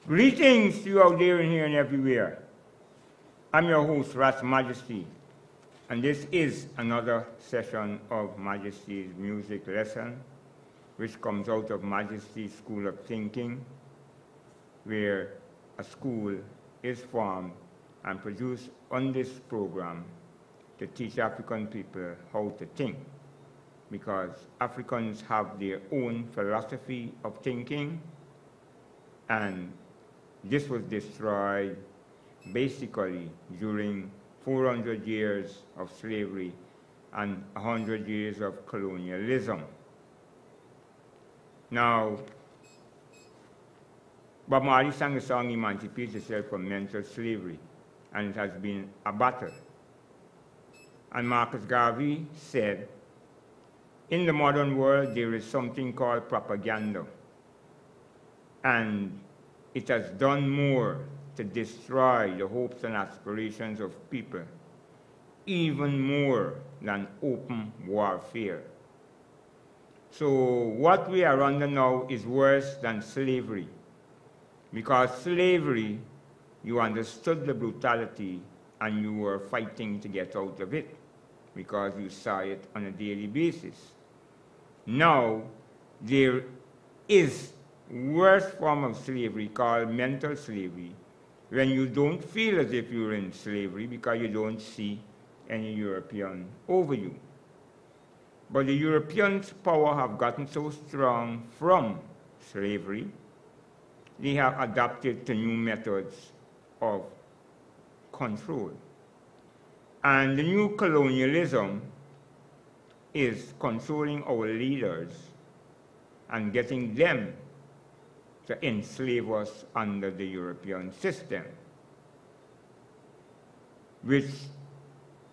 Greetings to you out there and here and everywhere. I'm your host, Majesty, and this is another session of Majesty's music lesson, which comes out of Majesty's School of Thinking, where a school is formed and produced on this program to teach African people how to think, because Africans have their own philosophy of thinking, and this was destroyed basically during 400 years of slavery and 100 years of colonialism. Now, Bob Marley sang a song, Emancipate Yourself from Mental Slavery, and it has been a battle. And Marcus Garvey said, in the modern world, there is something called propaganda, and it has done more to destroy the hopes and aspirations of people, even more than open warfare. So what we are under now is worse than slavery, because slavery, you understood the brutality and you were fighting to get out of it because you saw it on a daily basis. Now, there is worse form of slavery called mental slavery, when you don't feel as if you're in slavery because you don't see any European over you. But the Europeans' power have gotten so strong from slavery, they have adapted to new methods of control. And the new colonialism is controlling our leaders and getting them to enslave us under the European system, which,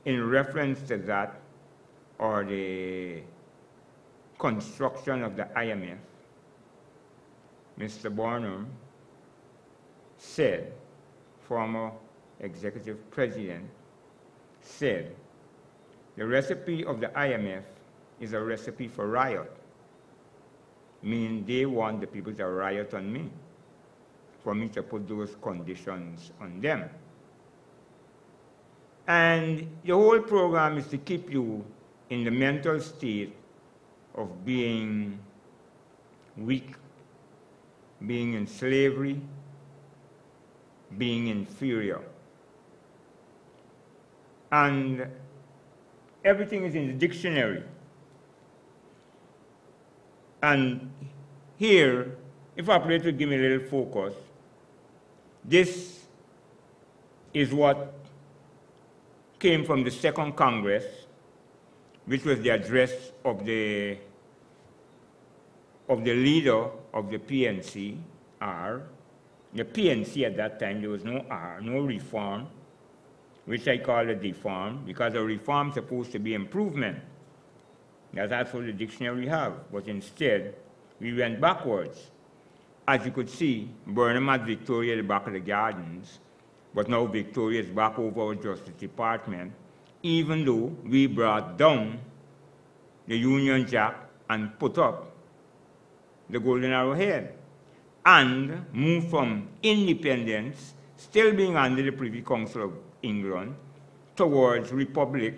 in reference to that, or the construction of the IMF, Mr. Barnum said, former executive president, said, the recipe of the IMF is a recipe for riot. Meaning they want the people to riot on me, for me to put those conditions on them. And the whole program is to keep you in the mental state of being weak, being in slavery, being inferior. And everything is in the dictionary. And here, if operator give me a little focus, this is what came from the Second Congress, which was the address of the leader of the PNC, R. The PNC at that time, there was no R, no reform, which I call a deform, because a reform is supposed to be improvement. That's what the dictionary have, but instead, we went backwards. As you could see, Burnham had Victoria at the back of the gardens, but now Victoria is back over our Justice Department, even though we brought down the Union Jack and put up the Golden Arrowhead, and moved from independence, still being under the Privy Council of England, towards republic,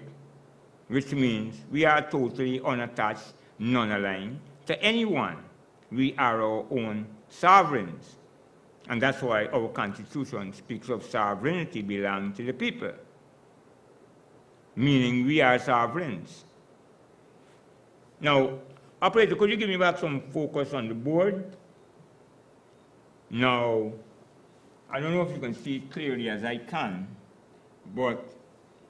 which means we are totally unattached, non-aligned to anyone. We are our own sovereigns. And that's why our Constitution speaks of sovereignty belonging to the people, meaning we are sovereigns. Now, operator, could you give me back some focus on the board? Now, I don't know if you can see it clearly as I can, but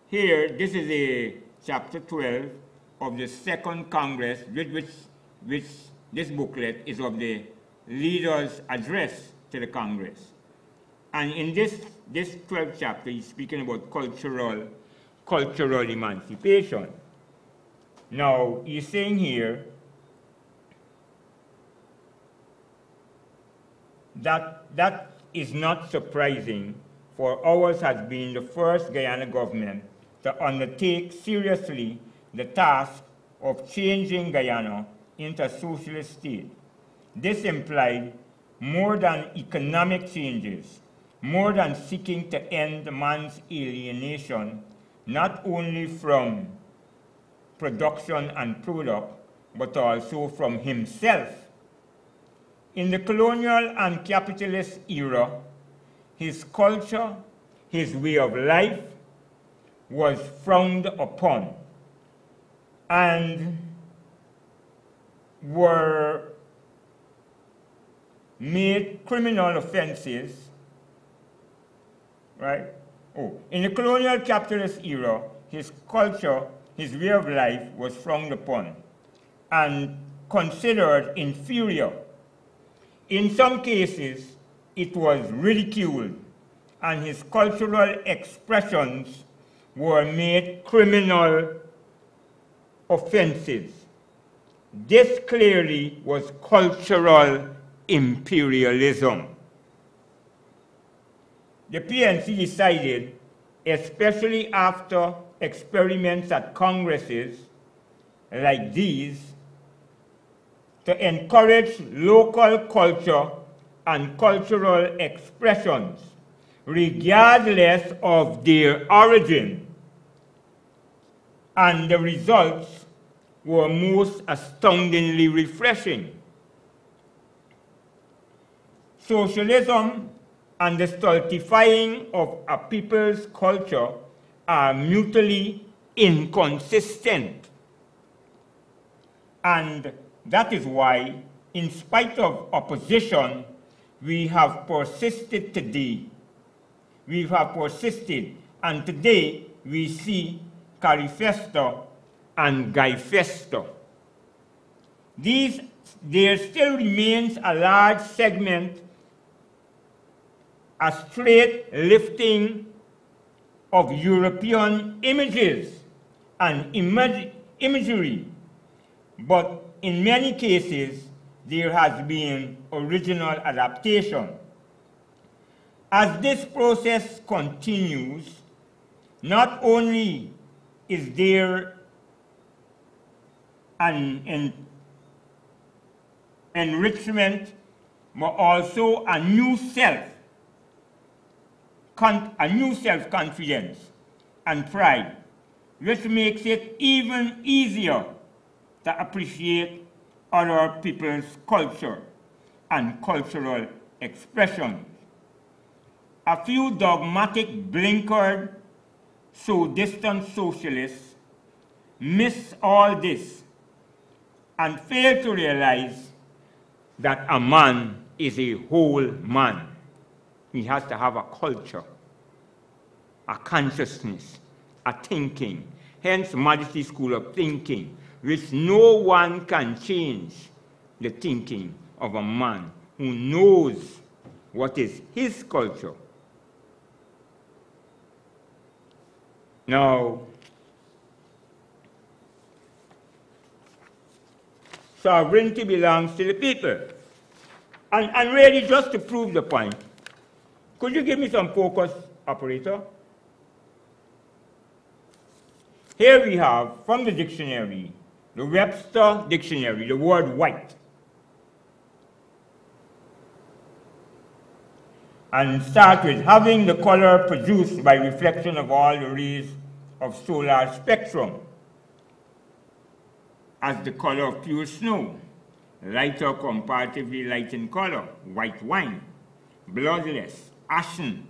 here, this is a Chapter 12 of the Second Congress, which this booklet is of the leader's address to the Congress. And in this 12th chapter, he's speaking about cultural emancipation. Now, he's saying here that is not surprising, for ours has been the first Guyana government to undertake seriously the task of changing Guyana into a socialist state. This implied more than economic changes, more than seeking to end man's alienation, not only from production and product, but also from himself. In the colonial and capitalist era, his culture, his way of life was frowned upon and were made criminal offenses, right? In the colonial capitalist era, his culture, his way of life was frowned upon and considered inferior. In some cases, it was ridiculed, and his cultural expressions were made criminal offenses. This clearly was cultural imperialism. The PNC decided, especially after experiments at congresses like these, to encourage local culture and cultural expressions, regardless of their origin. And the results were most astoundingly refreshing. Socialism and the stultifying of a people's culture are mutually inconsistent. And that is why, in spite of opposition, we have persisted today. We have persisted, and today we see Carifesto and Guy-festo. There still remains a large segment, a straight lifting of European images and imagery, but in many cases there has been original adaptation. As this process continues, not only is there an enrichment, but also a new self-confidence and pride, which makes it even easier to appreciate other people's culture and cultural expressions. A few dogmatic, blinkered, so distant socialists miss all this and fail to realize that a man is a whole man. He has to have a culture, a consciousness, a thinking. Hence, Majesty School of Thinking, which no one can change the thinking of a man who knows what is his culture. Now, sovereignty belongs to the people. And really, just to prove the point, could you give me some focus, operator? Here we have, from the dictionary, the Webster Dictionary, the word white. And start with having the color produced by reflection of all the rays of solar spectrum, as the color of pure snow, lighter, comparatively light in color, white wine, bloodless, ashen,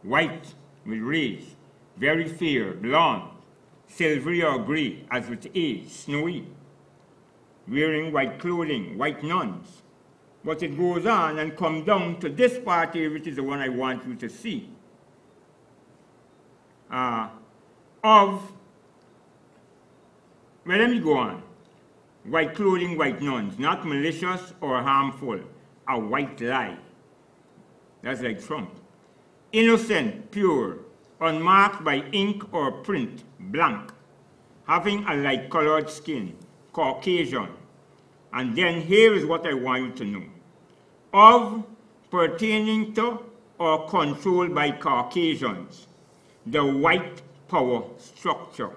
white with rays, very fair, blonde, silvery or gray, as with age, snowy, wearing white clothing, white nuns. But it goes on and comes down to this part here, which is the one I want you to see. Well, let me go on. White clothing, white nuns, not malicious or harmful, a white lie. That's like Trump. Innocent, pure, unmarked by ink or print, blank, having a light-colored skin, Caucasian. And then here is what I want you to know. Of, pertaining to, or controlled by Caucasians, the white power structure.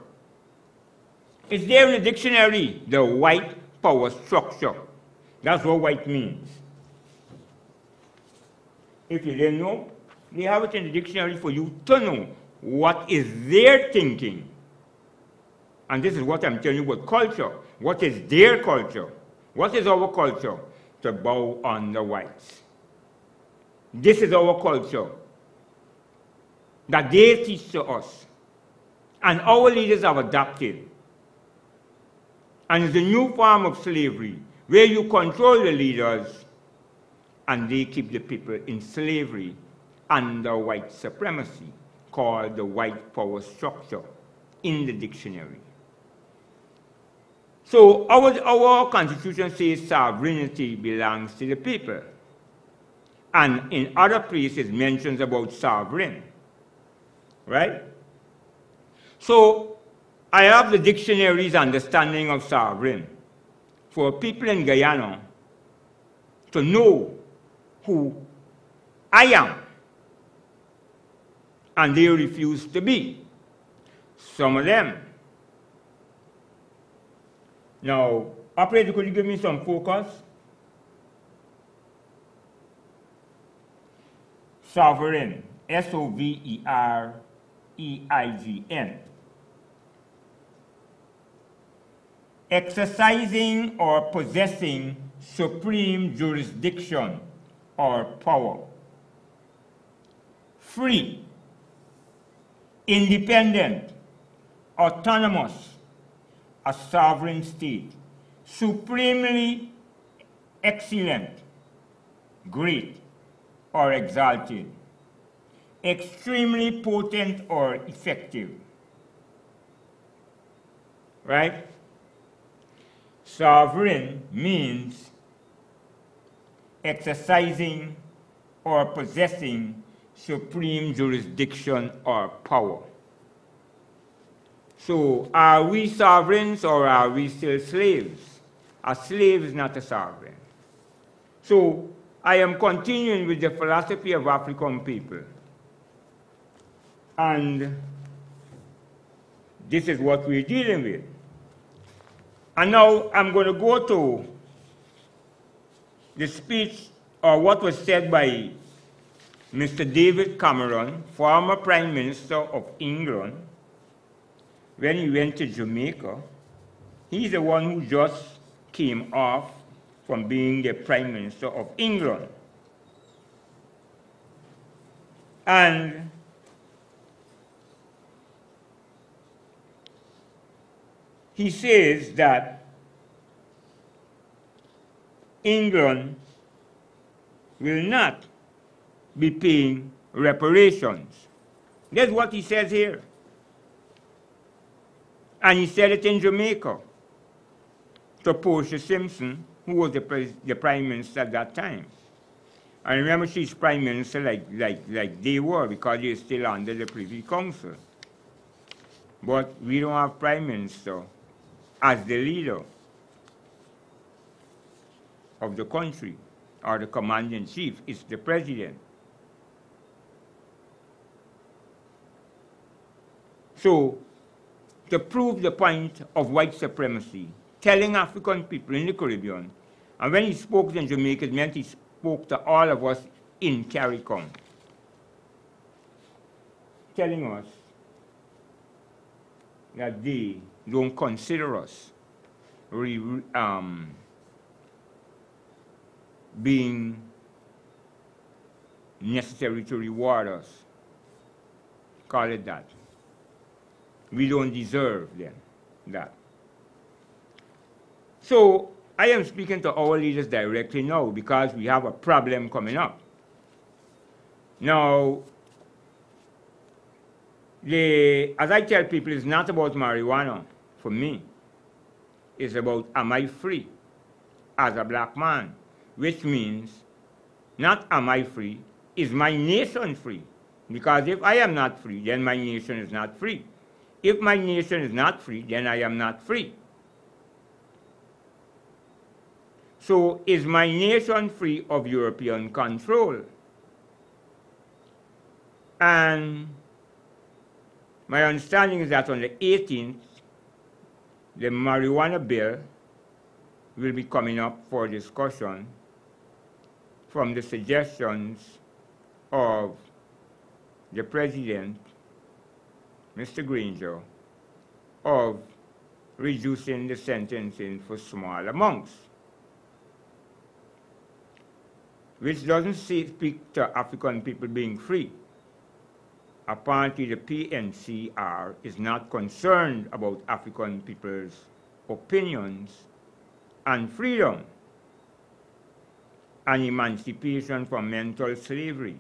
It's there in the dictionary, the white power structure. That's what white means. If you didn't know, they have it in the dictionary for you to know what is their thinking. And this is what I'm telling you about culture. What is their culture? What is our culture? To bow on the whites. This is our culture that they teach to us. And our leaders have adopted. And it's a new form of slavery where you control the leaders and they keep the people in slavery under white supremacy, called the white power structure in the dictionary. So our Constitution says sovereignty belongs to the people. And in other places mentions about sovereign, right? So I have the dictionary's understanding of sovereign for people in Guyana to know who I am, and they refuse to be. Some of them. Now, operator, could you give me some focus? Sovereign, S-O-V-E-R-E-I-G-N. Exercising or possessing supreme jurisdiction or power. Free, independent, autonomous, a sovereign state, supremely excellent, great, or exalted, extremely potent or effective. Right? Sovereign means exercising or possessing supreme jurisdiction or power. So, are we sovereigns or are we still slaves? A slave is not a sovereign. So, I am continuing with the philosophy of African people. And this is what we're dealing with. And now I'm going to go to the speech or what was said by Mr. David Cameron, former Prime Minister of England, when he went to Jamaica. He's the one who just came off from being the Prime Minister of England. And he says that England will not be paying reparations. That's what he says here. And he said it in Jamaica to Portia Simpson, who was the Prime Minister at that time. I remember she's Prime Minister like they were, because they're still under the Privy Council. But we don't have Prime Minister as the leader of the country, or the commander-in-chief. It's the president. So, to prove the point of white supremacy, telling African people in the Caribbean, and when he spoke in Jamaica, it meant he spoke to all of us in CARICOM, telling us that they don't consider us being necessary to reward us. Call it that. We don't deserve them that. So I am speaking to our leaders directly now because we have a problem coming up. Now, as I tell people, it's not about marijuana for me. It's about, am I free as a black man? Which means, not am I free, is my nation free? Because if I am not free, then my nation is not free. If my nation is not free, then I am not free. So, is my nation free of European control? And my understanding is that on the 18th, the marijuana bill will be coming up for discussion from the suggestions of the President, Mr. Granger, of reducing the sentencing for small amounts, which doesn't speak to African people being free. Apparently, the PNCR is not concerned about African people's opinions and freedom and emancipation from mental slavery.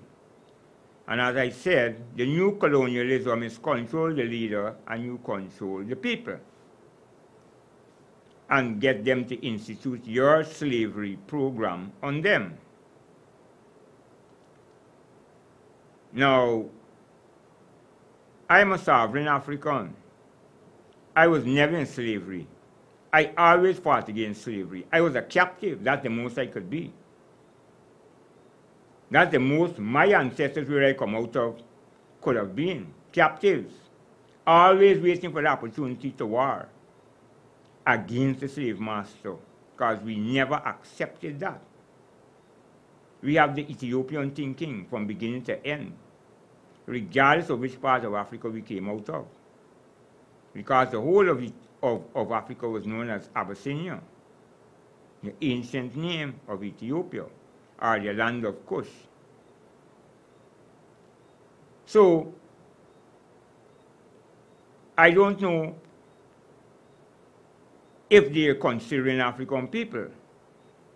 And as I said, the new colonialism is control the leader and you control the people and get them to institute your slavery program on them. Now, I'm a sovereign African. I was never in slavery. I always fought against slavery. I was a captive. That's the most I could be. That's the most my ancestors where I come out of could have been. Captives. Always waiting for the opportunity to war against the slave master, because we never accepted that. We have the Ethiopian thinking from beginning to end, regardless of which part of Africa we came out of. Because the whole of Africa was known as Abyssinia, the ancient name of Ethiopia, or the land of Kush. So, I don't know if they are considering African people,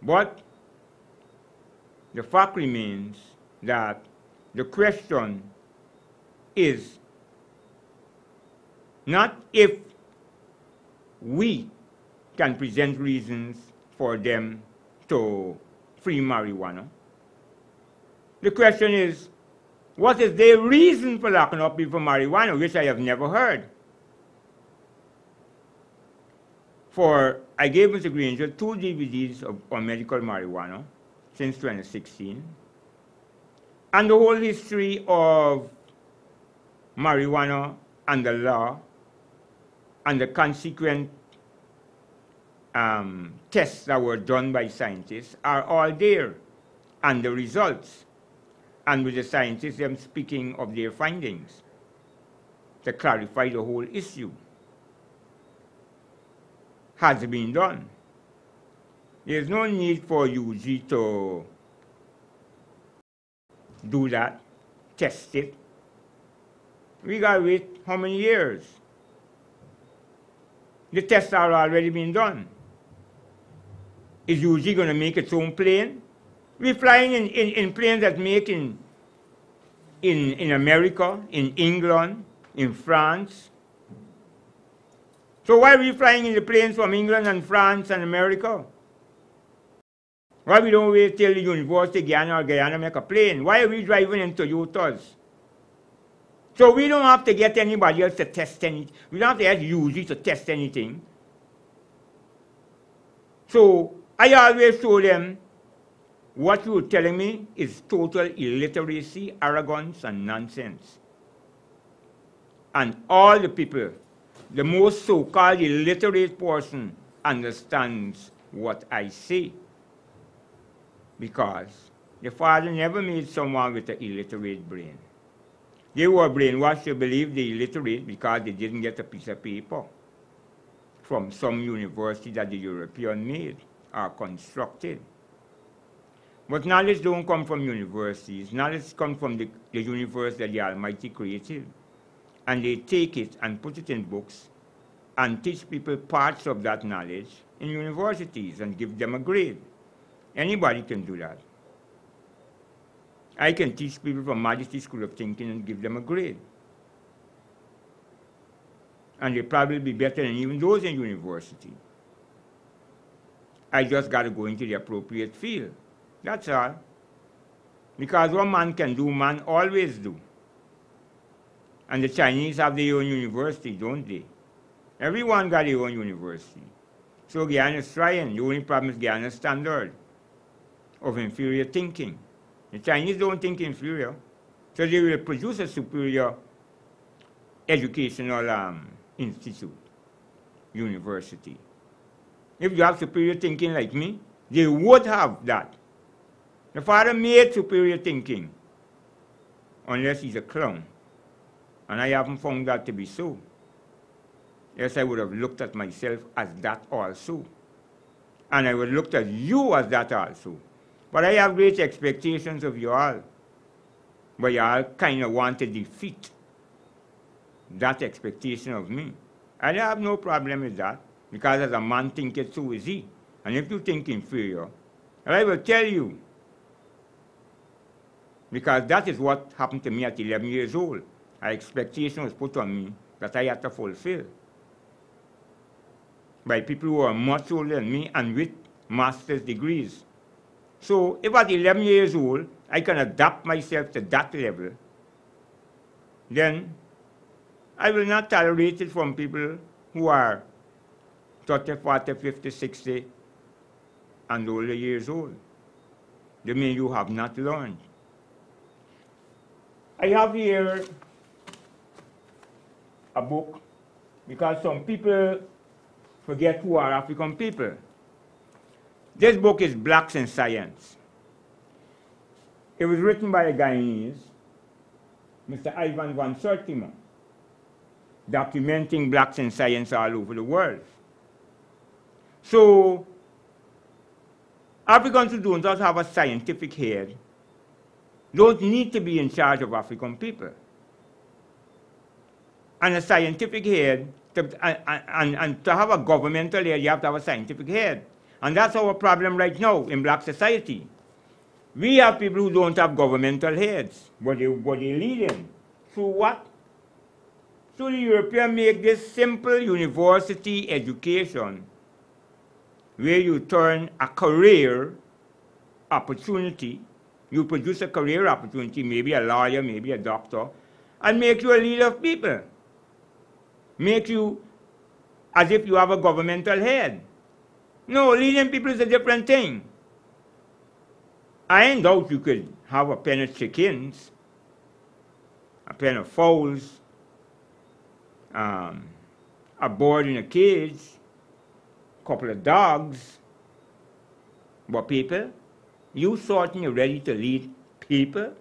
but the fact remains that the question is not if we can present reasons for them to free marijuana. The question is, what is their reason for locking up people for marijuana, which I have never heard? I gave Mr. Granger 2 DVDs on medical marijuana since 2016, and the whole history of marijuana and the law and the consequent tests that were done by scientists are all there, and the results, and with the scientists them speaking of their findings to clarify the whole issue, has been done. There's no need for UG to do that, test it. We got to wait how many years? The tests are already been done. Is UG going to make its own plane? We're flying in planes that make in America, in England, in France. So why are we flying in the planes from England and France and America? Why we don't wait till the University of Guyana make a plane? Why are we driving in Toyotas? So we don't have to get anybody else to test anything. We don't have to ask UG to test anything. So I always told them, what you were telling me is total illiteracy, arrogance, and nonsense. And all the people, the most so-called illiterate person, understands what I say. Because the father never made someone with an illiterate brain. They were brainwashed to believe they're illiterate because they didn't get a piece of paper from some university that the European made or constructed. But knowledge don't come from universities. Knowledge comes from the universe that the Almighty created. And they take it and put it in books and teach people parts of that knowledge in universities and give them a grade. Anybody can do that. I can teach people from Majesty School of Thinking and give them a grade. And they'll probably be better than even those in university. I just got to go into the appropriate field. That's all. Because what man can do, man always do. And the Chinese have their own university, don't they? Everyone got their own university. So Guyana is trying. The only problem is Guyana's standard of inferior thinking. The Chinese don't think inferior, so they will produce a superior educational institute, university. If you have superior thinking like me, they would have that. The father made superior thinking. unless he's a clown. And I haven't found that to be so. Yes, I would have looked at myself as that also. And I would have looked at you as that also. But I have great expectations of you all. But you all kind of want to defeat that expectation of me. I have no problem with that, because as a man thinketh, so is he. And if you think inferior, I will tell you, because that is what happened to me at 11 years old. An expectation was put on me that I had to fulfill by people who are much older than me and with master's degrees. So if at 11 years old, I can adapt myself to that level, then I will not tolerate it from people who are 30, 40, 50, 60, and older years old. They mean you have not learned. I have here a book, because some people forget who are African people. This book is Blacks in Science. It was written by a Guyanese, Mr. Ivan van Sertima, documenting blacks in science all over the world. So, Africans who do not have a scientific head don't need to be in charge of African people. And a scientific head, and to have a governmental head, you have to have a scientific head. And that's our problem right now in black society. We have people who don't have governmental heads, but they lead in. So what? So the Europeans make this simple university education where you turn a career opportunity, you produce a career opportunity, maybe a lawyer, maybe a doctor, and make you a leader of people. Make you as if you have a governmental head. No, leading people is a different thing. I ain't doubt you could have a pen of chickens, a pen of fowls, a bird in a cage, a couple of dogs. But people, you certainly ready to lead people?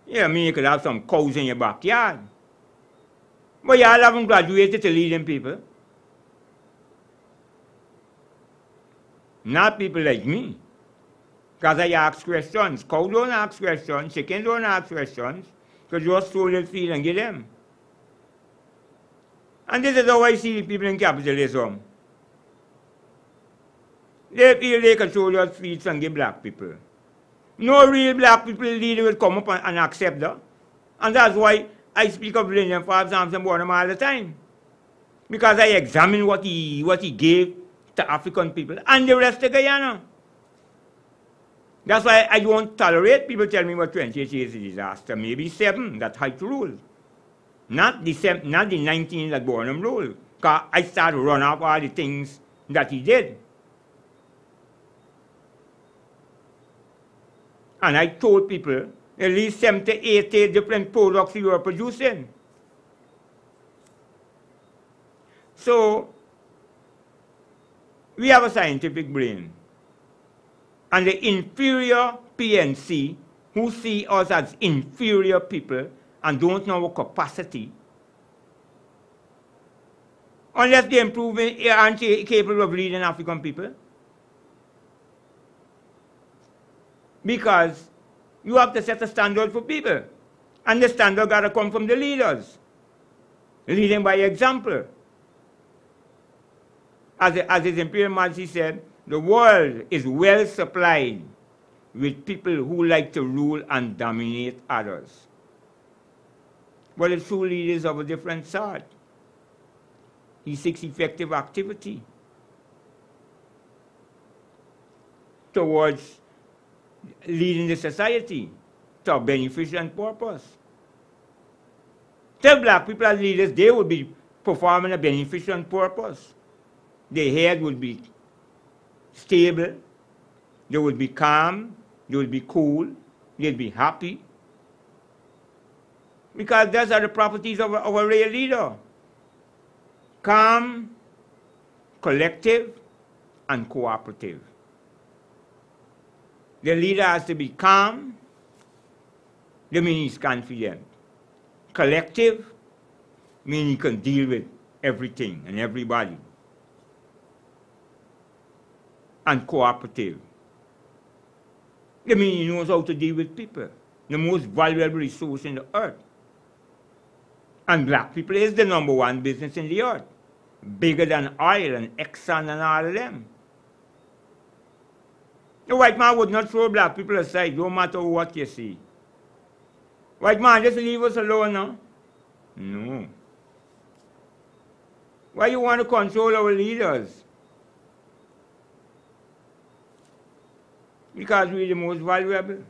Yeah, I mean, you could have some cows in your backyard. But y'all haven't graduated to leading people. Not people like me. Because I ask questions. Cows don't ask questions, chickens don't ask questions, because you just throw their feed and get them. And this is how I see people in capitalism. They feel they control your feet and give black people. No real black people leader will come up and accept that. And that's why I speak of William Forbes and Bonham all the time. Because I examine what he gave to African people and the rest of Guyana. That's why I don't tolerate people tell me what 28 years is a disaster. Maybe 7 that Height ruled. Not the 19 that Bonham ruled. Because I started to run off all the things that he did. And I told people at least 70, 80 different products you were producing. So, we have a scientific brain. And the inferior PNC, who see us as inferior people and don't know our capacity, unless they improve, aren't capable of leading African people. Because you have to set a standard for people. And the standard got to come from the leaders. Leading by example. As His Imperial Majesty said, the world is well supplied with people who like to rule and dominate others. But the true leader is of a different sort. He seeks effective activity towards leading the society to a beneficent purpose. Tell black people as leaders, they would be performing a beneficent purpose. Their head would be stable, they would be calm, they would be cool, they'd be happy. Because those are the properties of a real leader. Calm, collective, and cooperative. The leader has to be calm. that means he's confident. Collective means he can deal with everything and everybody. And cooperative, that means he knows how to deal with people, the most valuable resource in the earth. And black people is the number one business in the earth, bigger than oil and Exxon and all of them. The white man would not throw black people aside, no matter what you see. White man, just leave us alone now. No. Why you want to control our leaders? Because we're the most valuable.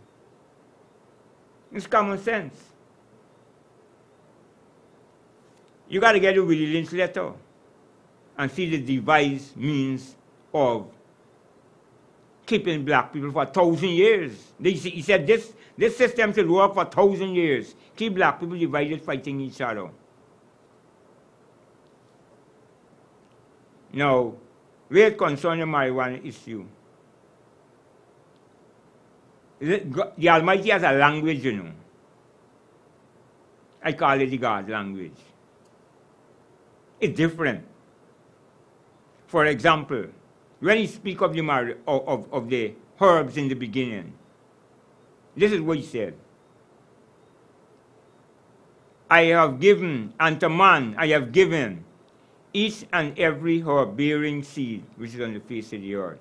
It's common sense. You got to get a Willie Lynch letter and see the devised means of keeping black people for 1,000 years. He said this system should work for 1,000 years. Keep black people divided, fighting each other. Now, where it concerns the marijuana issue, the Almighty has a language, you know. I call it the God's language. It's different. For example, when he speaks of the herbs in the beginning, this is what he said. I have given unto man, I have given each and every herb bearing seed which is on the face of the earth.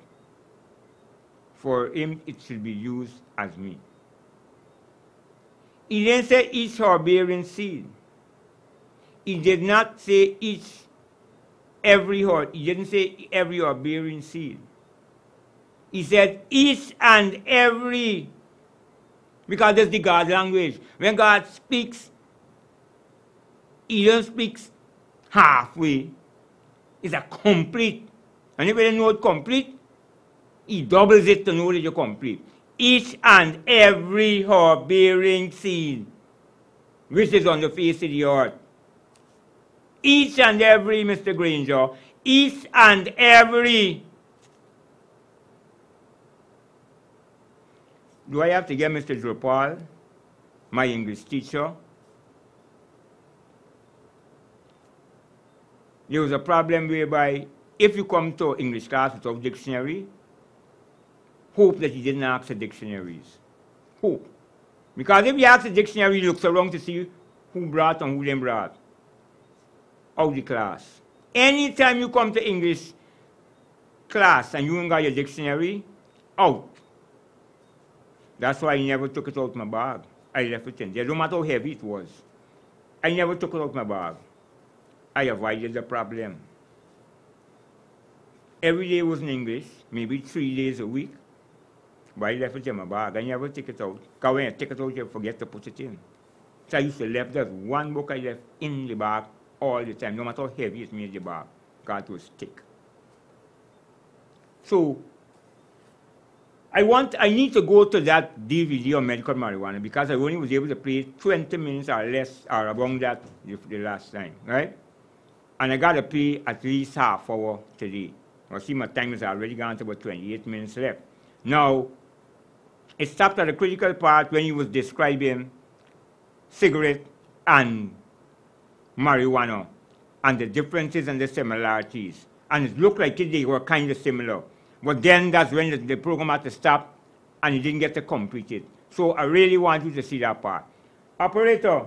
For him it should be used as meat. He didn't say each herb bearing seed. He did not say every herb. He didn't say every herb bearing seed. He said each and every, because that's the God's language. When God speaks, he don't speak halfway. It's a complete. And if you know it complete, he doubles it to know that you're complete. Each and every herb bearing seed which is on the face of the earth. Each and every, Mr. Granger, each and every. Do I have to get Mr. Dropal, my English teacher? There was a problem whereby if you come to English class without dictionary, hope that you didn't ask the dictionaries. Hope. Because if you ask the dictionary, you look around to see who brought and who didn't brought out the class. Anytime you come to English class and you ain't got your dictionary, out. That's why I never took it out of my bag. I left it in there. No matter how heavy it was. I never took it out of my bag. I avoided the problem. Every day was in English, maybe 3 days a week. But I left it in my bag. I never take it out. Because when I take it out, you forget to put it in. So I used to leave just one book I left in the bag all the time, no matter how heavy it made the bag. because it was thick. So I need to go to that DVD on medical marijuana because I only was able to play 20 minutes or less or around that the last time, right? And I got to play at least half hour today. I see my time is already gone to about 28 minutes left. Now, it stopped at the critical part when he was describing cigarette and marijuana and the differences and the similarities. And it looked like they were kind of similar. But then that's when the program had to stop and he didn't get to complete it. So I really want you to see that part. Operator,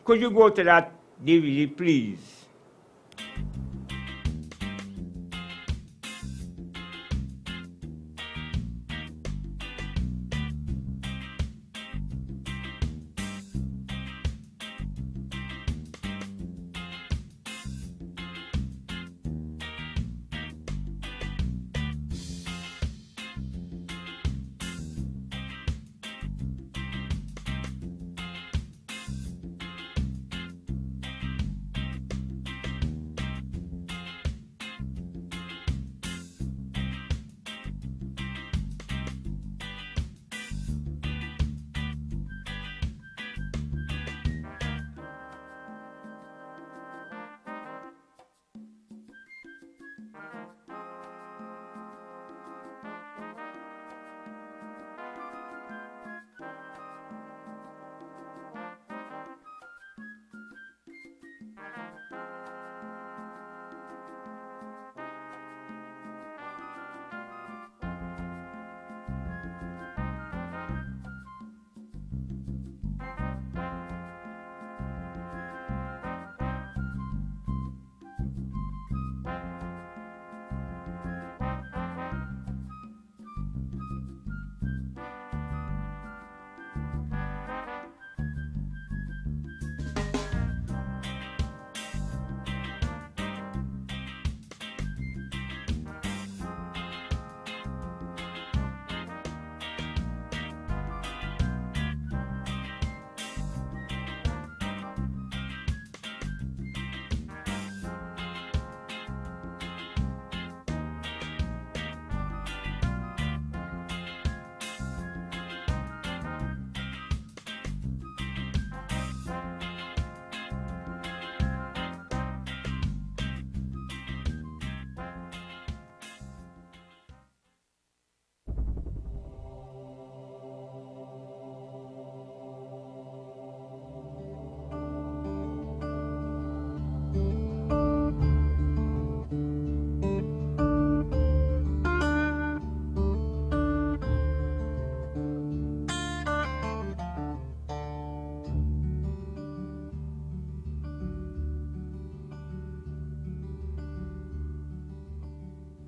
could you go to that DVD, please?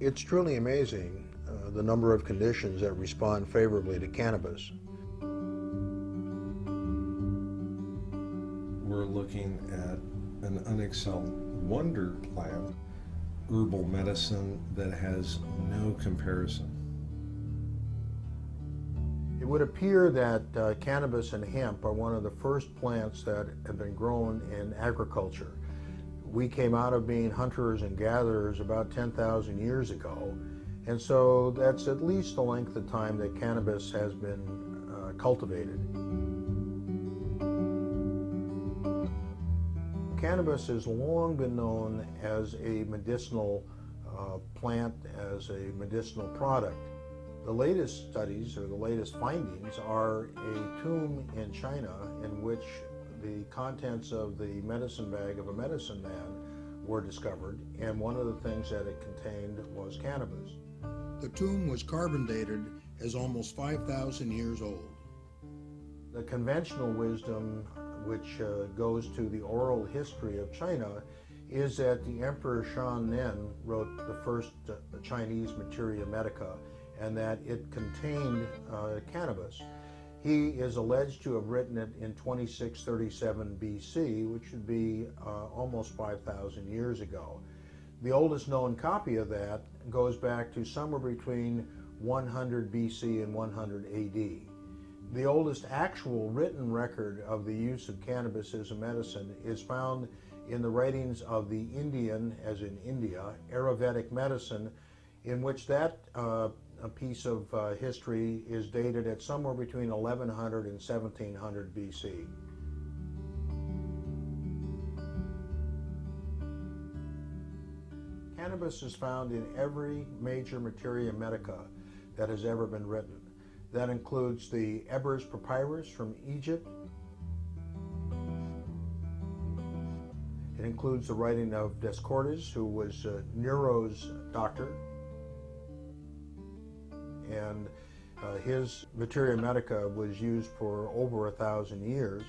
It's truly amazing the number of conditions that respond favorably to cannabis. We're looking at an unexcelled wonder plant, herbal medicine that has no comparison. It would appear that cannabis and hemp are one of the first plants that have been grown in agriculture. We came out of being hunters and gatherers about 10,000 years ago, and so that's at least the length of time that cannabis has been cultivated. Cannabis has long been known as a medicinal plant, as a medicinal product. The latest studies, or the latest findings, are a tomb in China in which the contents of the medicine bag of a medicine man were discovered, and one of the things that it contained was cannabis. The tomb was carbon dated as almost 5,000 years old. The conventional wisdom, which goes to the oral history of China, is that the Emperor Shan wrote the first Chinese Materia Medica, and that it contained cannabis. He is alleged to have written it in 2637 BC, which would be almost 5,000 years ago. The oldest known copy of that goes back to somewhere between 100 BC and 100 AD. The oldest actual written record of the use of cannabis as a medicine is found in the writings of the Indian, as in India, Ayurvedic medicine, in which that a piece of history is dated at somewhere between 1100 and 1700 BC. Cannabis is found in every major Materia Medica that has ever been written. That includes the Ebers Papyrus from Egypt. It includes the writing of Dioscorides, who was Nero's doctor. And his Materia Medica was used for over 1,000 years.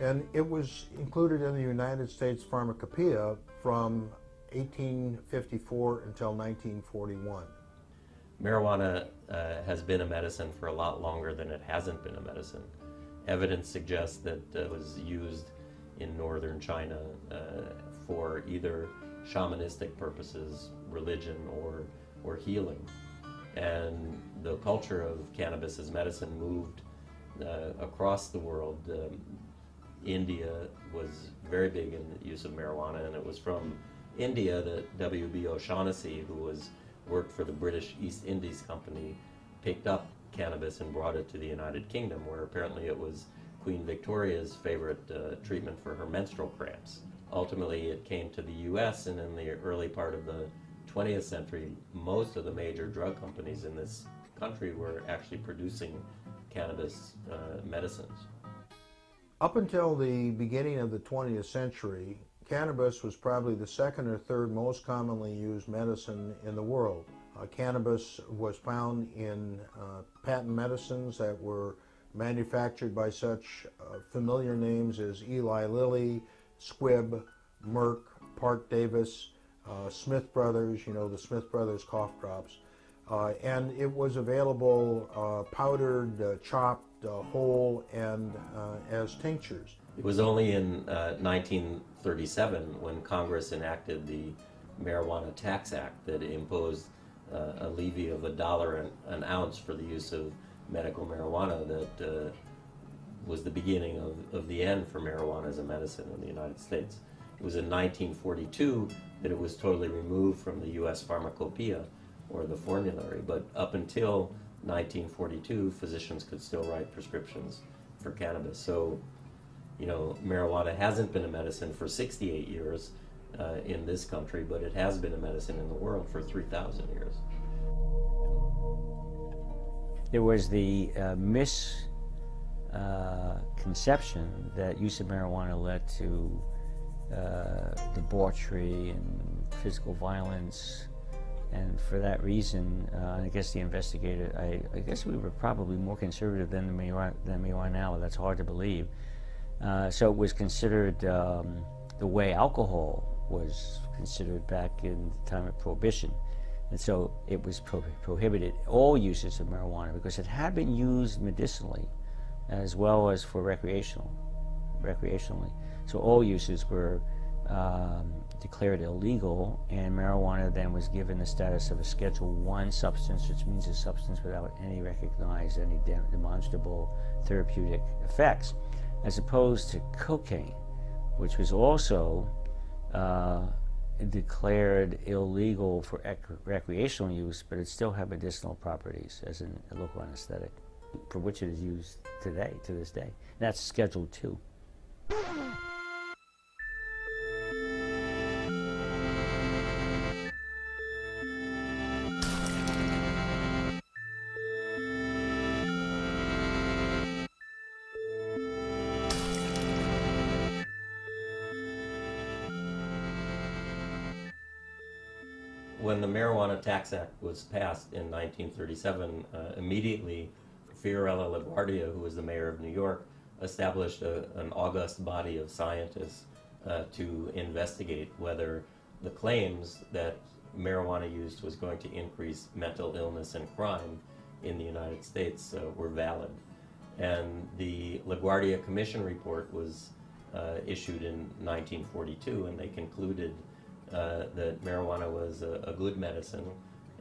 And it was included in the United States Pharmacopoeia from 1854 until 1941. Marijuana has been a medicine for a lot longer than it hasn't been a medicine. Evidence suggests that it was used in northern China for either shamanistic purposes, religion, or healing. And the culture of cannabis as medicine moved across the world. India was very big in the use of marijuana, and it was from India that W.B. O'Shaughnessy, who worked for the British East Indies Company, picked up cannabis and brought it to the United Kingdom, where apparently it was Queen Victoria's favorite treatment for her menstrual cramps. Ultimately, it came to the U.S., and in the early part of the 20th century, most of the major drug companies in this country were actually producing cannabis medicines. Up until the beginning of the 20th century, cannabis was probably the second or third most commonly used medicine in the world. Cannabis was found in patent medicines that were manufactured by such familiar names as Eli Lilly, Squibb, Merck, Parke Davis, Smith Brothers, the Smith Brothers cough drops. And it was available powdered, chopped, whole, and as tinctures. It was only in 1937 when Congress enacted the Marijuana Tax Act that imposed a levy of $1 an ounce for the use of medical marijuana that was the beginning of the end for marijuana as a medicine in the United States. It was in 1942 that it was totally removed from the U.S. Pharmacopoeia, or the formulary, but up until 1942, physicians could still write prescriptions for cannabis. So, marijuana hasn't been a medicine for 68 years in this country, but it has been a medicine in the world for 3,000 years. There was the misconception that use of marijuana led to debauchery and physical violence, and for that reason, I guess the investigator, I guess we were probably more conservative than we are now. That's hard to believe. So it was considered the way alcohol was considered back in the time of Prohibition. And so it was prohibited, all uses of marijuana, because it had been used medicinally as well as for recreationally. So all uses were declared illegal, and marijuana then was given the status of a Schedule I substance, which means a substance without any recognized, any demonstrable therapeutic effects, as opposed to cocaine, which was also declared illegal for recreational use, but it still had medicinal properties as a local anesthetic, for which it is used today, to this day. And that's Schedule II. When the Marijuana Tax Act was passed in 1937, immediately Fiorello LaGuardia, who was the mayor of New York, established an august body of scientists to investigate whether the claims that marijuana use was going to increase mental illness and crime in the United States were valid. And the LaGuardia Commission report was issued in 1942, and they concluded that marijuana was a good medicine,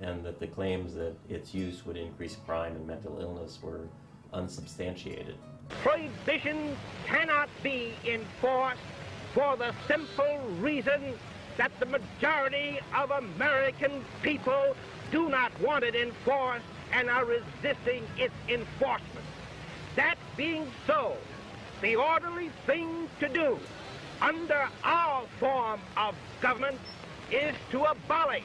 and that the claims that its use would increase crime and mental illness were unsubstantiated. Prohibition cannot be enforced for the simple reason that the majority of American people do not want it enforced and are resisting its enforcement. That being so, the orderly thing to do under our form of government is to abolish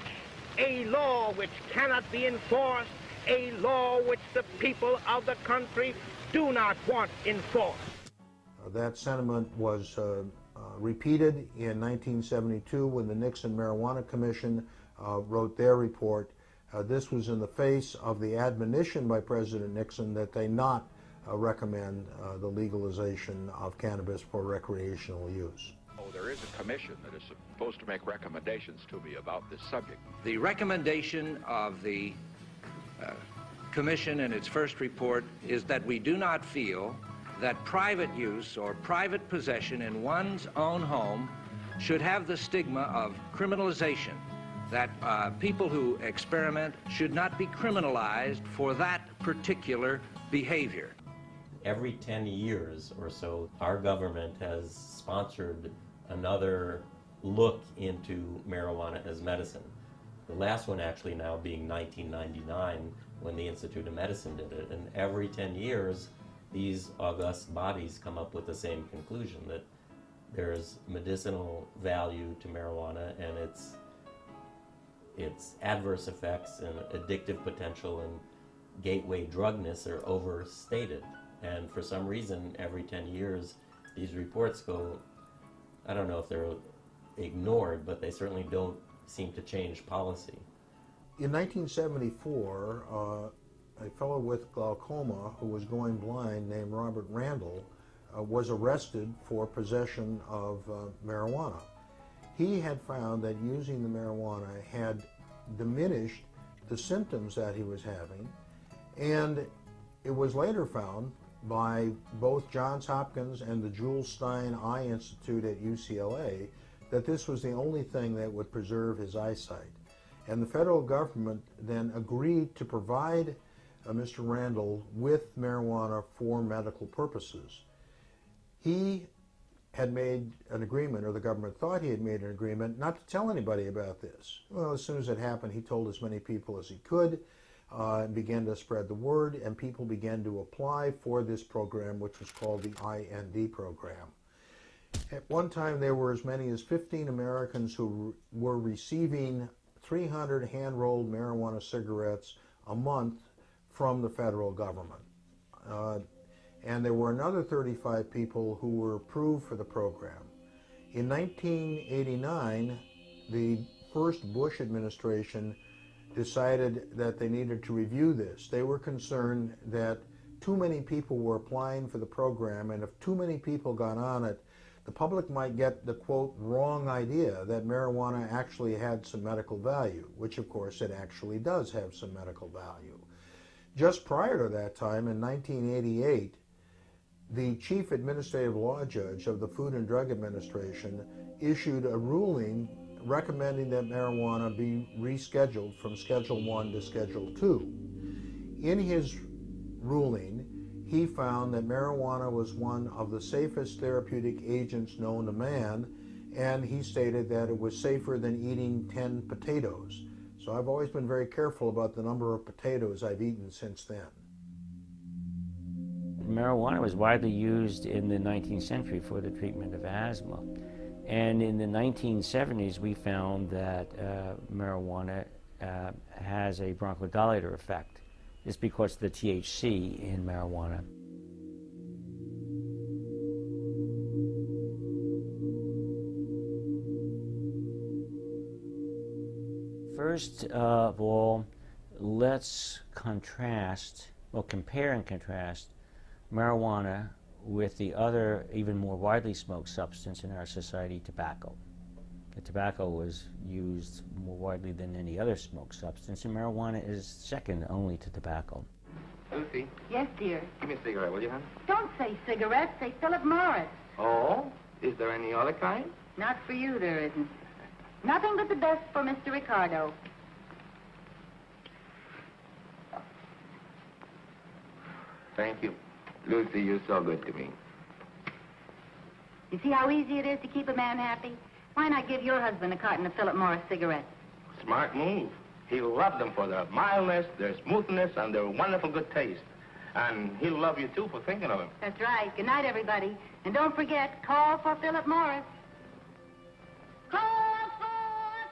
a law which cannot be enforced, a law which the people of the country do not want enforced. That sentiment was repeated in 1972 when the Nixon Marijuana Commission wrote their report. This was in the face of the admonition by President Nixon that they not recommend the legalization of cannabis for recreational use. Oh, there is a commission that is supposed to make recommendations to me about this subject. The recommendation of the commission in its first report is that we do not feel that private use or private possession in one's own home should have the stigma of criminalization, that people who experiment should not be criminalized for that particular behavior. Every 10 years or so, our government has sponsored another look into marijuana as medicine. The last one actually now being 1999, when the Institute of Medicine did it. And every 10 years, these august bodies come up with the same conclusion, that there's medicinal value to marijuana, and its adverse effects and addictive potential and gateway drugness are overstated. And for some reason, every 10 years, these reports go, I don't know if they're ignored, but they certainly don't seem to change policy. In 1974, a fellow with glaucoma who was going blind named Robert Randall was arrested for possession of marijuana. He had found that using the marijuana had diminished the symptoms that he was having, and it was later found by both Johns Hopkins and the Jules Stein Eye Institute at UCLA that this was the only thing that would preserve his eyesight. And the federal government then agreed to provide Mr. Randall with marijuana for medical purposes. He had made an agreement, or the government thought he had made an agreement, not to tell anybody about this. Well, as soon as it happened, he told as many people as he could, and began to spread the word, and people began to apply for this program, which was called the IND program. At one time, there were as many as 15 Americans who were receiving 300 hand-rolled marijuana cigarettes a month from the federal government. And there were another 35 people who were approved for the program. In 1989, the first Bush administration decided that they needed to review this. They were concerned that too many people were applying for the program, and if too many people got on it, the public might get the, quote, wrong idea that marijuana actually had some medical value, which of course it actually does have some medical value. Just prior to that time, in 1988, the chief administrative law judge of the Food and Drug Administration issued a ruling recommending that marijuana be rescheduled from Schedule 1 to Schedule 2. In his ruling, he found that marijuana was one of the safest therapeutic agents known to man, and he stated that it was safer than eating 10 potatoes. So I've always been very careful about the number of potatoes I've eaten since then. Marijuana was widely used in the 19th century for the treatment of asthma. And in the 1970s, we found that marijuana has a bronchodilator effect. It's because of the THC in marijuana. First of all, let's compare and contrast marijuana with the other, even more widely smoked substance in our society, tobacco. The tobacco was used more widely than any other smoked substance, and marijuana is second only to tobacco. Lucy? Yes, dear? Give me a cigarette, will you, hon? Don't say cigarettes, say Philip Morris. Oh? Is there any other kind? Not for you, there isn't. Nothing but the best for Mr. Ricardo. Thank you. Lucy, you're so good to me. You see how easy it is to keep a man happy? Why not give your husband a carton of Philip Morris cigarettes? Smart move. He'll love them for their mildness, their smoothness, and their wonderful good taste. And he'll love you, too, for thinking of him. That's right. Good night, everybody. And don't forget, call for Philip Morris. Call for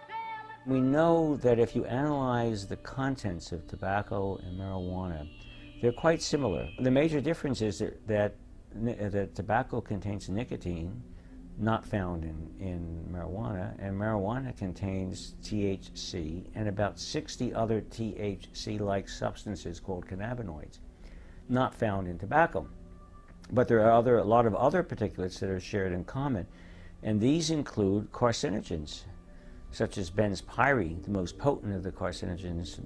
Philip. We know that if you analyze the contents of tobacco and marijuana, they're quite similar. The major difference is that tobacco contains nicotine, not found in marijuana, and marijuana contains THC and about 60 other THC-like substances called cannabinoids, not found in tobacco. But there are a lot of other particulates that are shared in common, and these include carcinogens, such as benzpyrene, the most potent of the carcinogens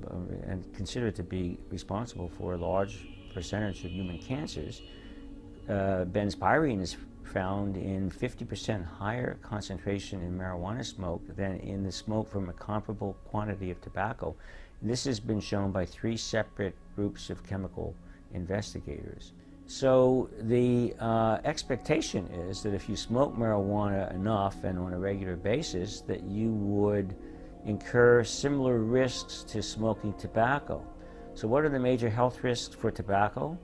and considered to be responsible for a large percentage of human cancers. Benzpyrene is found in 50% higher concentration in marijuana smoke than in the smoke from a comparable quantity of tobacco. And this has been shown by 3 separate groups of chemical investigators. So the expectation is that if you smoke marijuana enough and on a regular basis, that you would incur similar risks to smoking tobacco. So what are the major health risks for tobacco?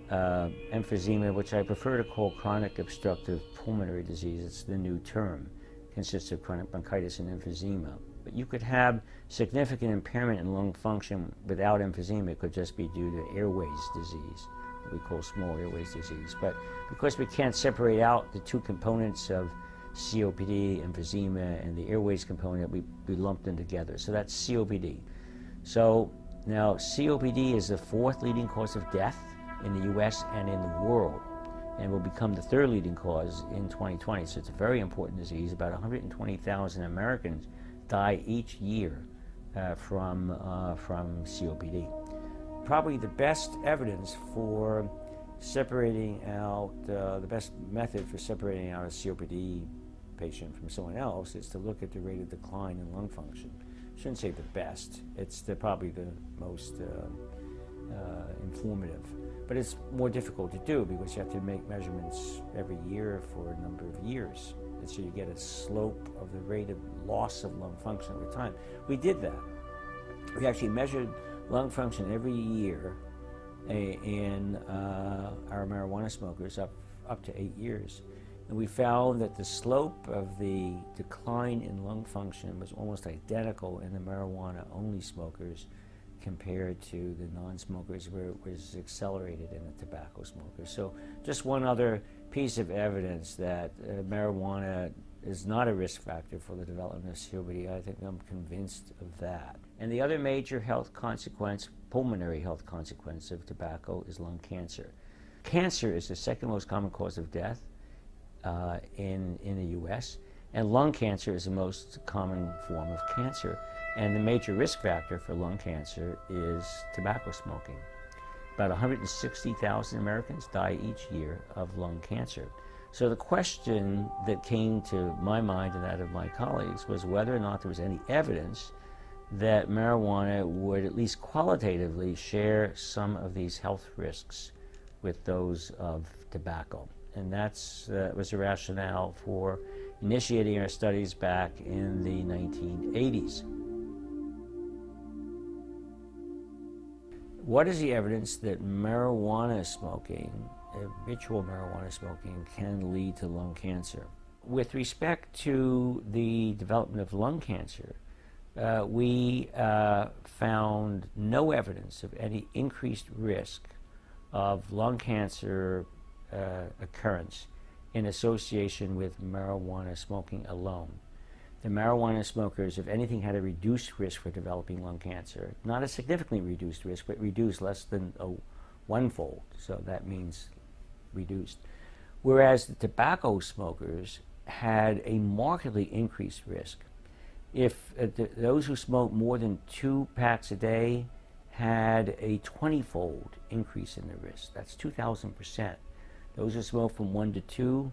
Emphysema, which I prefer to call chronic obstructive pulmonary disease. It's the new term. It consists of chronic bronchitis and emphysema. But you could have significant impairment in lung function without emphysema. It could just be due to airways disease, what we call small airways disease. But because we can't separate out the two components of COPD, emphysema, and the airways component, we lumped them together. So that's COPD. So now COPD is the 4th leading cause of death in the US and in the world, and will become the 3rd leading cause in 2020. So it's a very important disease. About 120,000 Americans die each year from COPD. Probably the best evidence for separating out, the best method for separating out a COPD patient from someone else is to look at the rate of decline in lung function. I shouldn't say the best, it's probably the most informative. But it's more difficult to do because you have to make measurements every year for a number of years. And so you get a slope of the rate of loss of lung function over time. We did that. We actually measured lung function every year in our marijuana smokers up to 8 years. And we found that the slope of the decline in lung function was almost identical in the marijuana-only smokers compared to the non-smokers, where it was accelerated in the tobacco smokers. So just one other piece of evidence that marijuana is not a risk factor for the development of COPD. I think I'm convinced of that. And the other major health consequence, pulmonary health consequence of tobacco, is lung cancer. Cancer is the 2nd most common cause of death. in the U.S., and lung cancer is the most common form of cancer. And the major risk factor for lung cancer is tobacco smoking. About 160,000 Americans die each year of lung cancer. So the question that came to my mind and that of my colleagues was whether or not there was any evidence that marijuana would at least qualitatively share some of these health risks with those of tobacco. And that was the rationale for initiating our studies back in the 1980s. What is the evidence that marijuana smoking, habitual marijuana smoking, can lead to lung cancer? With respect to the development of lung cancer, we found no evidence of any increased risk of lung cancer occurrence in association with marijuana smoking alone. The marijuana smokers, if anything, had a reduced risk for developing lung cancer. Not a significantly reduced risk, but reduced less than one-fold, so that means reduced. Whereas the tobacco smokers had a markedly increased risk. If those who smoke more than 2 packs a day had a 20-fold increase in the risk. That's 2,000%. Those who smoke from 1 to 2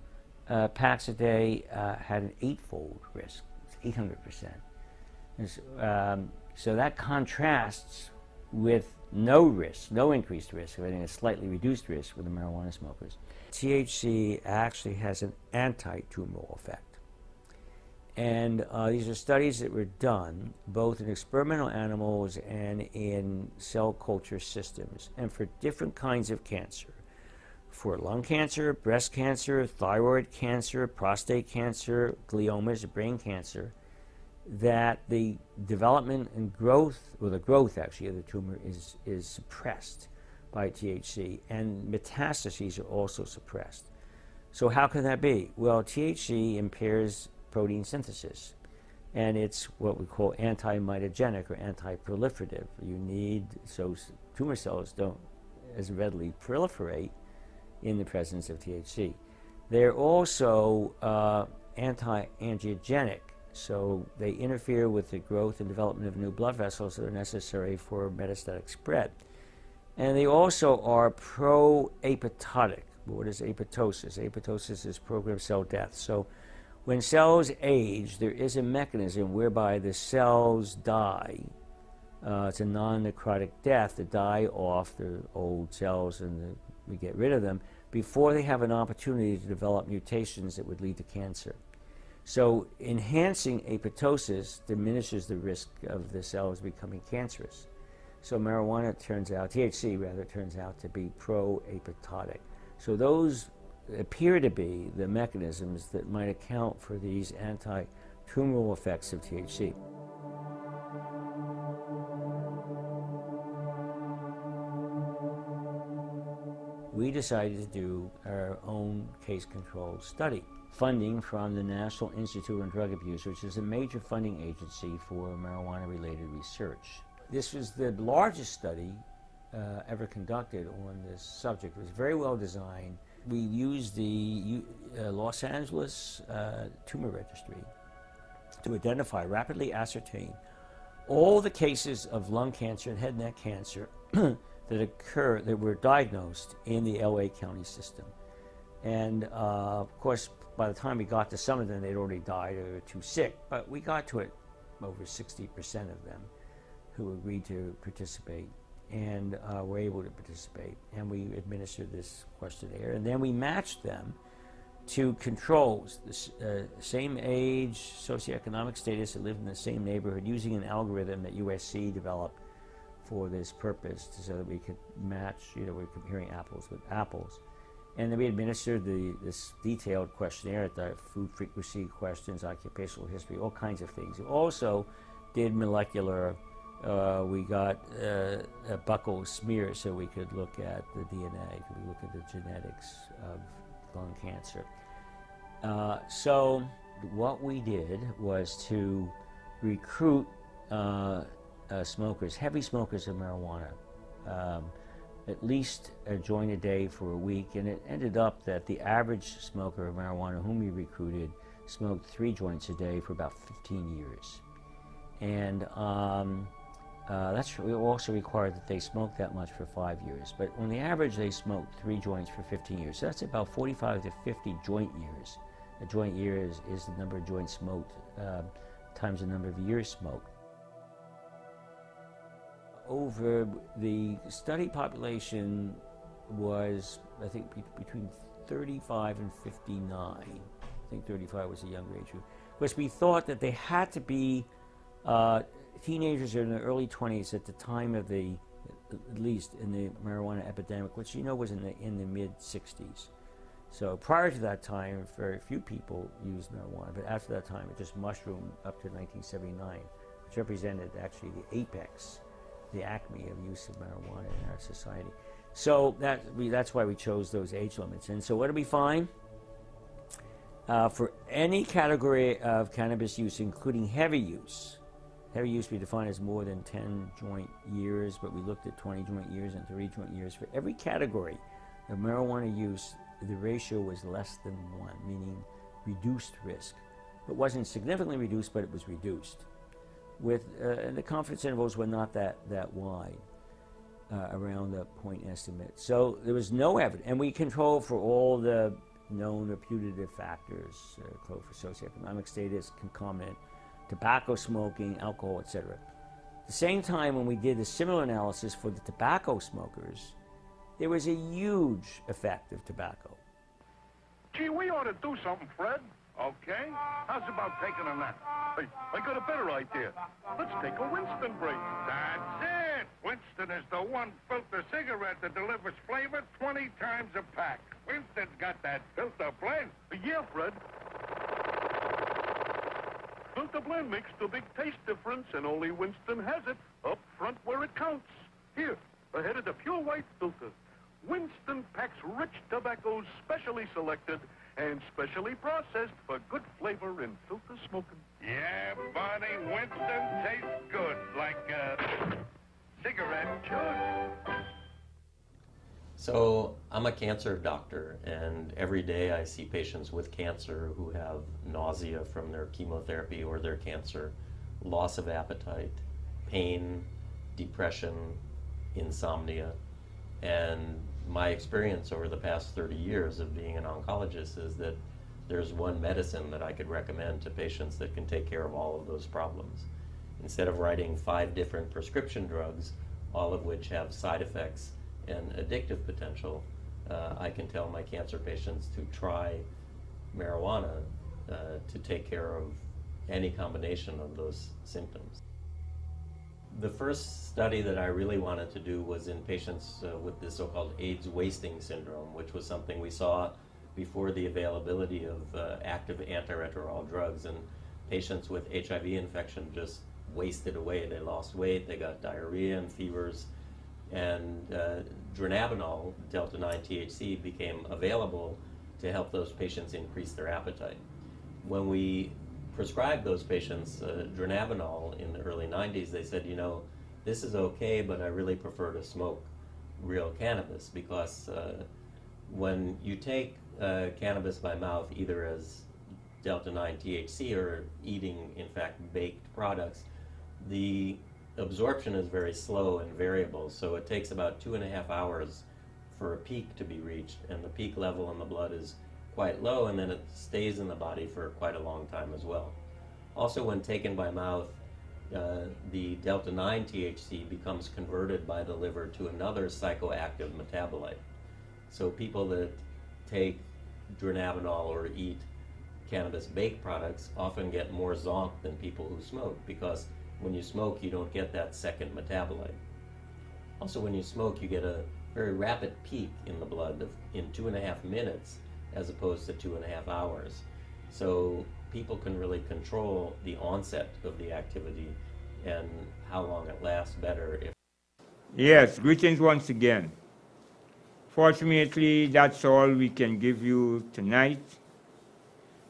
packs a day had an 8-fold risk. It's 800%. So that contrasts with no risk, no increased risk, or a slightly reduced risk with the marijuana smokers. THC actually has an anti-tumoral effect. And these are studies that were done both in experimental animals and in cell culture systems, and for different kinds of cancer. For lung cancer, breast cancer, thyroid cancer, prostate cancer, gliomas, brain cancer, that the development and growth, or the growth actually of the tumor is suppressed by THC, and metastases are also suppressed. So how can that be? Well, THC impairs protein synthesis, and it's what we call anti-mitogenic or anti-proliferative. You need, so tumor cells don't as readily proliferate in the presence of THC. They're also anti-angiogenic, so they interfere with the growth and development of new blood vessels that are necessary for metastatic spread. And they also are pro-apoptotic. What is apoptosis? Apoptosis is programmed cell death. So when cells age, there is a mechanism whereby the cells die. It's a non-necrotic death to die off the old cells, and we get rid of them before they have an opportunity to develop mutations that would lead to cancer. So enhancing apoptosis diminishes the risk of the cells becoming cancerous. So marijuana THC rather, turns out to be pro-apoptotic. So those appear to be the mechanisms that might account for these anti-tumoral effects of THC. We decided to do our own case-controlled study. Funding from the National Institute on Drug Abuse, which is a major funding agency for marijuana-related research. This was the largest study ever conducted on this subject. It was very well designed. We used the Los Angeles Tumor Registry to identify, rapidly ascertain all the cases of lung cancer and head and neck cancer that were diagnosed in the LA County system. And of course, by the time we got to some of them, they'd already died or were too sick, but we got to it over 60% of them who agreed to participate and were able to participate. And we administered this questionnaire, and then we matched them to controls, the same age, socioeconomic status, that lived in the same neighborhood, using an algorithm that USC developed for this purpose, so that we could match, we're comparing apples with apples. And then we administered this detailed questionnaire, the food frequency questions, occupational history, all kinds of things. We also did molecular, we got a buccal smear so we could look at the DNA, we look at the genetics of lung cancer. So what we did was to recruit smokers, heavy smokers of marijuana, at least a joint a day for a week, and it ended up that the average smoker of marijuana whom we recruited smoked 3 joints a day for about 15 years. And that's also required that they smoke that much for 5 years. But on the average, they smoked 3 joints for 15 years. So that's about 45 to 50 joint years. A joint year is the number of joints smoked times the number of years smoked. Over the study population was, I think, between 35 and 59. I think 35 was a younger age group. Because we thought that they had to be teenagers in their early 20s at the time of the, at least in the marijuana epidemic, which was in the mid-60s. So prior to that time, very few people used marijuana, but after that time, it just mushroomed up to 1979, which represented actually the apex, the acme of use of marijuana in our society. So that's why we chose those age limits. And so what do we find? For any category of cannabis use, including heavy use we define as more than 10 joint years, but we looked at 20 joint years and 30 joint years. For every category of marijuana use, the ratio was less than 1, meaning reduced risk. It wasn't significantly reduced, but it was reduced. And the confidence intervals were not that wide, around the point estimate. So there was no evidence, and we controlled for all the known or putative factors, for socioeconomic status, concomitant, tobacco smoking, alcohol, etc. At the same time, when we did a similar analysis for the tobacco smokers, there was a huge effect of tobacco. Gee, we ought to do something, Fred. Okay? How's about taking a nap? Hey, I got a better idea. Let's take a Winston break. That's it! Winston is the one filter cigarette that delivers flavor 20 times a pack. Winston's got that filter blend. Yeah, Fred. Filter blend makes the big taste difference, and only Winston has it up front where it counts. Here, ahead of the pure white filter. Winston packs rich tobaccos specially selected and specially processed for good flavor in filter smoking. Yeah, Barney, Winston tastes good, like a cigarette should. So I'm a cancer doctor, and every day I see patients with cancer who have nausea from their chemotherapy or their cancer, loss of appetite, pain, depression, insomnia. And my experience over the past 30 years of being an oncologist is that there's one medicine that I could recommend to patients that can take care of all of those problems. Instead of writing 5 different prescription drugs, all of which have side effects and addictive potential, I can tell my cancer patients to try marijuana to take care of any combination of those symptoms. The first study that I really wanted to do was in patients with the so-called AIDS wasting syndrome, which was something we saw before the availability of active antiretroviral drugs, and patients with HIV infection just wasted away. They lost weight, they got diarrhea and fevers, and dronabinol, delta-9 THC, became available to help those patients increase their appetite. When we prescribed those patients dronabinol in the early 90s, they said, this is okay, but I really prefer to smoke real cannabis, because when you take cannabis by mouth, either as delta-9 THC or eating, in fact, baked products, the absorption is very slow and variable, so it takes about 2.5 hours for a peak to be reached, and the peak level in the blood is quite low, and then it stays in the body for quite a long time as well. Also, when taken by mouth, the delta-9 THC becomes converted by the liver to another psychoactive metabolite. So people that take dronabinol or eat cannabis baked products often get more zonk than people who smoke, because when you smoke, you don't get that second metabolite. Also, when you smoke, you get a very rapid peak in the blood in 2.5 minutes, as opposed to 2.5 hours. So people can really control the onset of the activity and how long it lasts better. Yes, greetings once again. Fortunately, that's all we can give you tonight.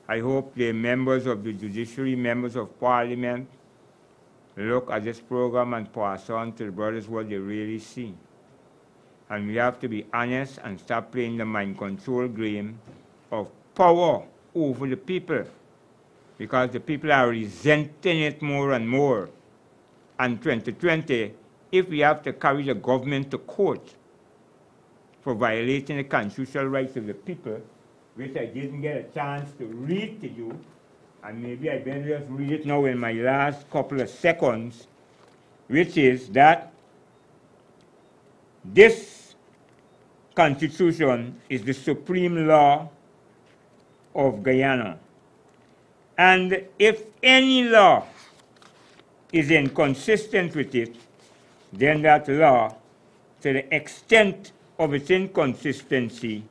I hope the members of the judiciary, members of parliament, look at this program and pass on to the brothers what they really see. And we have to be honest and stop playing the mind control game of power over the people, because the people are resenting it more and more. And 2020, if we have to carry the government to court for violating the constitutional rights of the people, which I didn't get a chance to read to you, and maybe I better just read it now in my last couple of seconds, which is that this Constitution is the supreme law of Guyana. And if any law is inconsistent with it, then that law, to the extent of its inconsistency,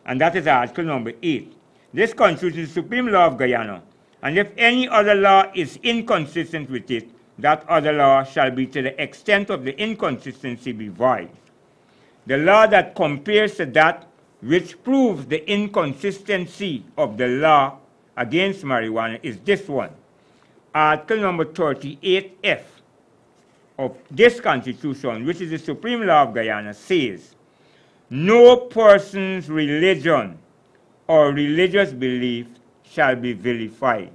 and that is Article number 8. This Constitution is the supreme law of Guyana, and if any other law is inconsistent with it, that other law shall be, to the extent of the inconsistency, be void. The law that compares to that which proves the inconsistency of the law against marijuana is this one. Article number 38F of this Constitution, which is the supreme law of Guyana, says, no person's religion or religious belief shall be vilified.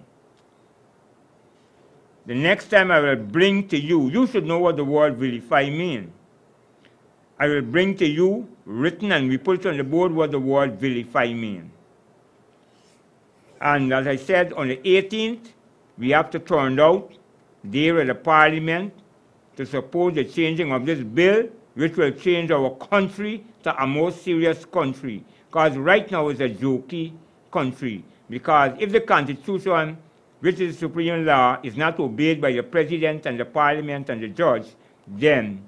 The next time I will bring to you, you should know what the word vilify means. I will bring to you, written, and we put on the board what the word vilify means. And as I said, on the 18th, we have to turn out there at the Parliament to support the changing of this bill, which will change our country to a more serious country. Because right now it's a jokey country. Because if the Constitution, which is the supreme law, is not obeyed by the President and the Parliament and the judge, then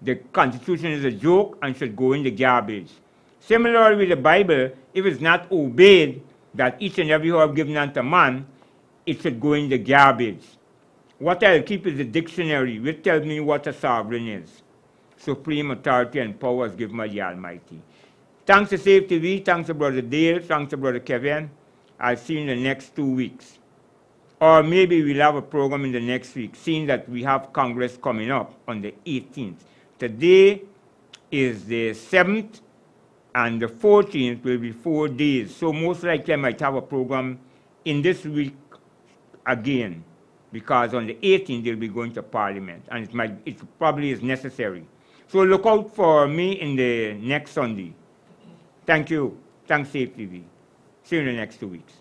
the Constitution is a joke and should go in the garbage. Similarly with the Bible, if it's not obeyed, that each and every law given unto man, it should go in the garbage. What I'll keep is the dictionary, which tells me what a sovereign is. Supreme authority and power is given by the Almighty. Thanks to Save TV, thanks to Brother Dale, thanks to Brother Kevin. I'll see you in the next 2 weeks. Or maybe we'll have a program in the next week, seeing that we have Congress coming up on the 18th. Today is the 7th, and the 14th will be 4 days. So most likely I might have a program in this week again, because on the 18th they'll be going to Parliament, and it probably is necessary. So look out for me in the next Sunday. Thank you. Thanks, Safe TV. See you in the next 2 weeks.